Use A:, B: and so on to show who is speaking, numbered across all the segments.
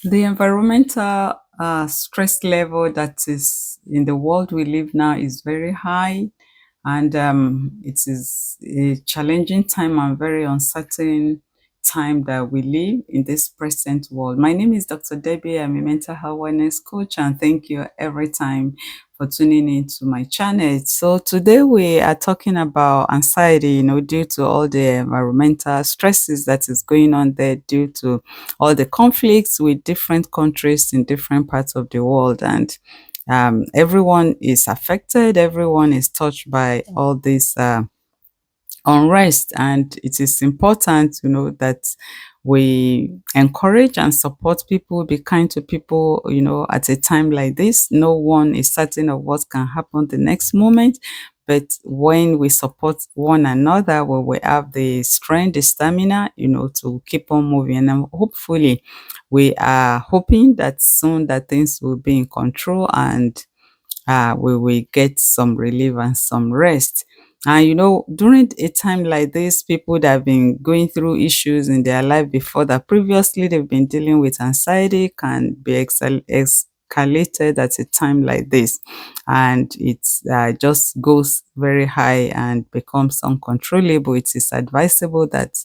A: The environmental stress level that is in the world we live now is very high, and it is a challenging time and very uncertain time that we live in this present world. My name is Dr. Debbie. I'm a mental health wellness coach, and thank you every time for tuning in to my channel. So today we are talking about anxiety, due to all the environmental stresses that is going on there due to all the conflicts with different countries in different parts of the world. And everyone is affected, everyone is touched by all this unrest, and it is important that we encourage and support people, be kind to people, at a time like this. No one is certain of what can happen the next moment, but when we support one another, when we have the strength, the stamina, to keep on moving, and hopefully we are hoping that soon that things will be in control, and we will get some relief and some rest. And during a time like this, people that have been going through issues in their life before, that previously they've been dealing with anxiety, can be escalated at a time like this, and it just goes very high and becomes uncontrollable. It is advisable that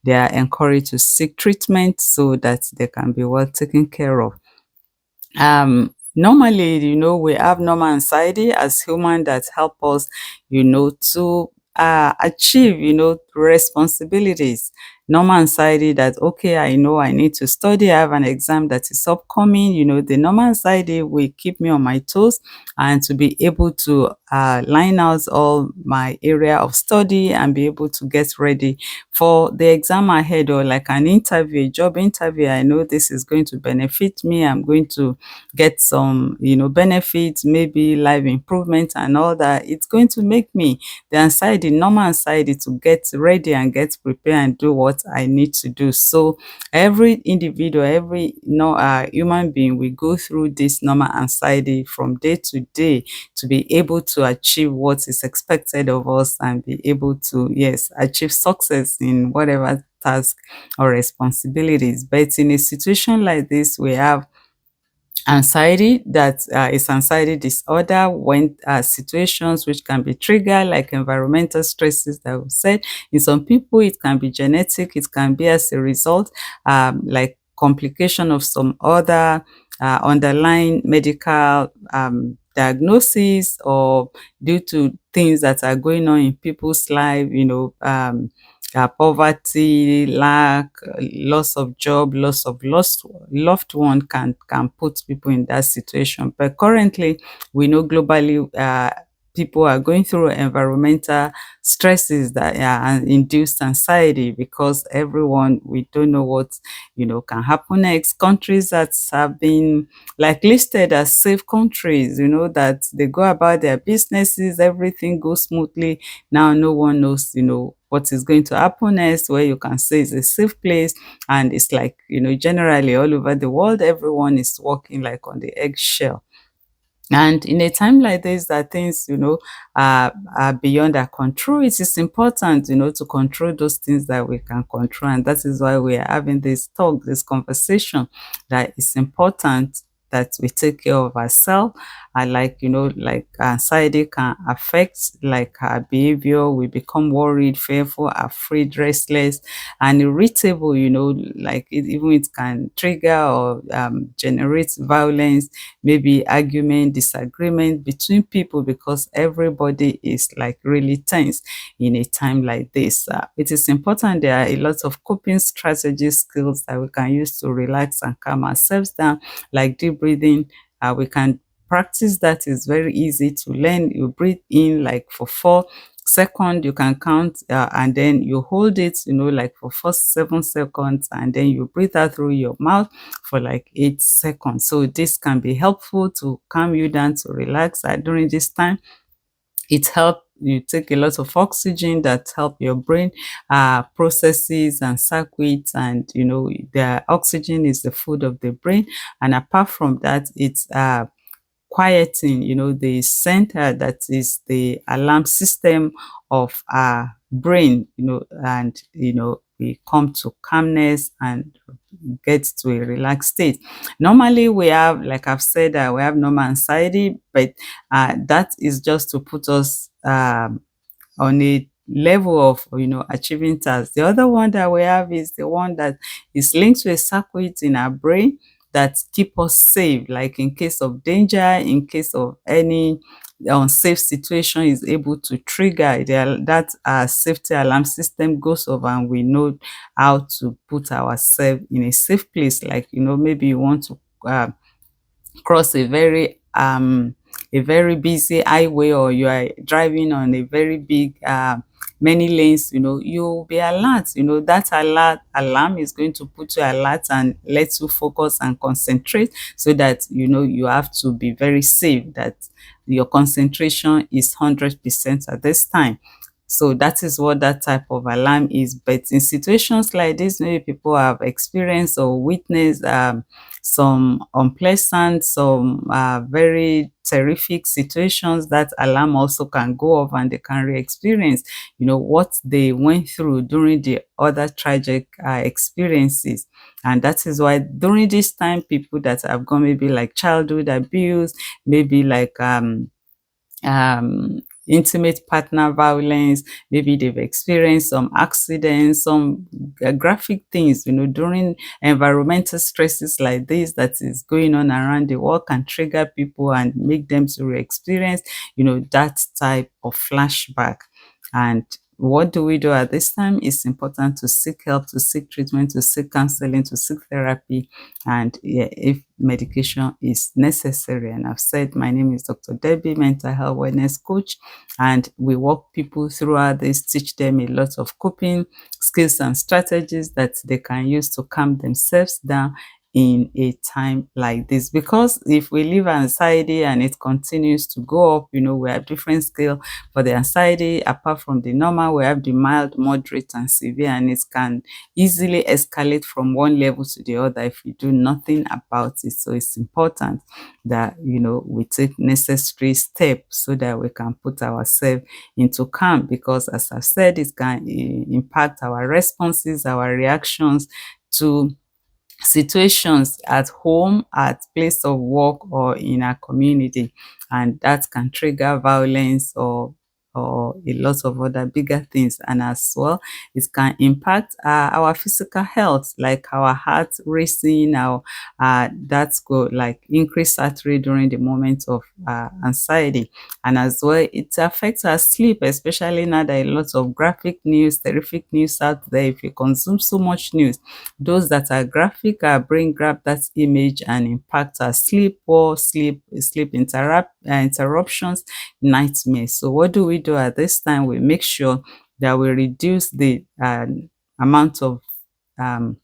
A: they are encouraged to seek treatment so that they can be well taken care of. Normally, we have normal anxiety as human that help us, to achieve, responsibilities. Normal anxiety that, okay, I know I need to study, I have an exam that is upcoming. The normal anxiety will keep me on my toes, and to be able to line out all my area of study and be able to get ready for the exam ahead, or like an interview, a job interview. I know this is going to benefit me. I'm going to get some, benefits, maybe life improvement and all that. It's going to make me the anxiety, normal anxiety, to get ready and get prepared and do what I need to do. So every individual, every human being will go through this normal anxiety from day to day to be able to achieve what is expected of us and be able to, yes, achieve success in whatever task or responsibilities. But in a situation like this, we have anxiety that is anxiety disorder, when situations which can be triggered, like environmental stresses that we said. In some people it can be genetic, it can be as a result, like complication of some other underlying medical diagnosis, or due to things that are going on in people's life, poverty, lack, loss of job, loss of lost loved one can put people in that situation. But currently, we know globally, people are going through environmental stresses that induced anxiety, because everyone, we don't know what can happen next. Countries that have been like listed as safe countries, that they go about their businesses, everything goes smoothly. Now no one knows, what is going to happen next, where you can say it's a safe place. And it's like, generally all over the world, everyone is walking like on the eggshell. And in a time like this, that things, are beyond our control, it is important, to control those things that we can control. And that is why we are having this talk, this conversation, that it's important that we take care of ourselves. And like, like anxiety can affect like our behavior. We become worried, fearful, afraid, restless, and irritable, like even it can trigger or generate violence, maybe argument, disagreement between people, because everybody is like really tense in a time like this. It is important there are a lot of coping strategy skills that we can use to relax and calm ourselves down, like deep breathing. We can practice that. Is very easy to learn. You breathe in like for 4 seconds, you can count, and then you hold it, like for first 7 seconds, and then you breathe out through your mouth for like 8 seconds. So this can be helpful to calm you down, to relax during this time. It helps you take a lot of oxygen that help your brain processes and circuits, and the oxygen is the food of the brain. And apart from that, it's quieting, the center that is the alarm system of our brain, and we come to calmness and get to a relaxed state. Normally, we have, like I've said, we have normal anxiety, but that is just to put us on a level of achieving tasks. The other one that we have is the one that is linked to a circuit in our brain that keep us safe, like in case of danger, in case of any unsafe situation is able to trigger that safety alarm system goes off, and we know how to put ourselves in a safe place. Like, maybe you want to cross a very busy highway, or you are driving on a very big many lanes, you'll be alert. That alert alarm is going to put you alert and let you focus and concentrate, so that you have to be very safe, that your concentration is 100% at this time. So that is what that type of alarm is. But in situations like this, maybe people have experienced or witnessed some unpleasant, some very terrific situations, that alarm also can go off, and they can re-experience what they went through during the other tragic experiences. And that is why during this time, people that have gone maybe like childhood abuse, maybe like um intimate partner violence, maybe they've experienced some accidents, some graphic things, during environmental stresses like this that is going on around the world, can trigger people and make them to experience that type of flashback. And what do we do at this time? It's important to seek help, to seek treatment, to seek counseling, to seek therapy, and yeah, if medication is necessary. And I've said my name is Dr. Debbie, mental health wellness coach, and we walk people throughout this, teach them a lot of coping skills and strategies that they can use to calm themselves down in a time like this. Because if we live anxiety and it continues to go up, we have different scale for the anxiety. Apart from the normal, we have the mild, moderate, and severe, and it can easily escalate from one level to the other if we do nothing about it. So it's important that we take necessary steps so that we can put ourselves into calm, because as I've said, it can impact our responses, our reactions to situations at home, at place of work, or in our community, and that can trigger violence or a lot of other bigger things. And as well, it can impact our physical health, like our heart racing, our that's go like increased heart rate during the moment of anxiety. And as well, it affects our sleep, especially now that a lot of graphic news, terrific news out there. If you consume so much news, those that are graphic, our brain grab that image and impact our sleep, or sleep interruptions, nightmares. So what do we do at this time? We make sure that we reduce the amount of um,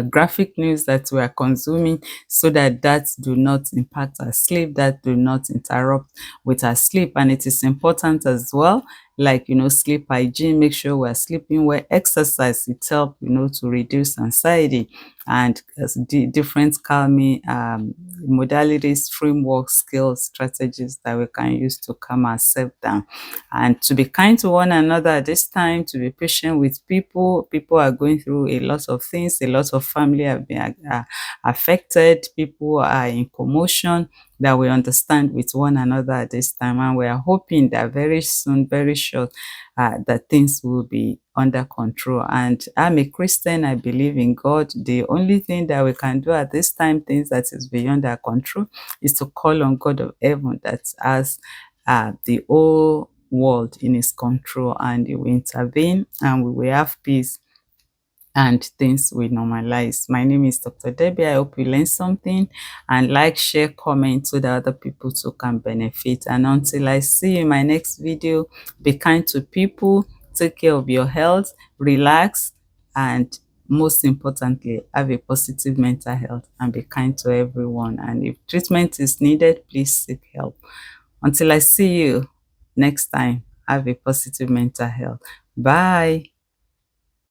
A: graphic news that we are consuming, so that do not impact our sleep, that do not interrupt with our sleep. And it is important as well, like sleep hygiene, make sure we're sleeping well. Exercise, it helps to reduce anxiety, and different calming modalities, frameworks, skills, strategies that we can use to calm ourselves down. And to be kind to one another at this time, to be patient with people. People are going through a lot of things, a lot of family have been affected, people are in commotion, that we understand with one another at this time. And we are hoping that very soon, very short, that things will be under control. And I'm a Christian, I believe in God. The only thing that we can do at this time, things that is beyond our control, is to call on God of heaven, that has the whole world in his control, and he will intervene, and we will have peace, and things will normalize. My name is Dr. Debbie. I hope you learned something, and like, share, comment, so that other people too can benefit. And until I see you in my next video, be kind to people, take care of your health, relax, and most importantly, have a positive mental health, and be kind to everyone. And if treatment is needed, please seek help. Until I see you next time, have a positive mental health. Bye.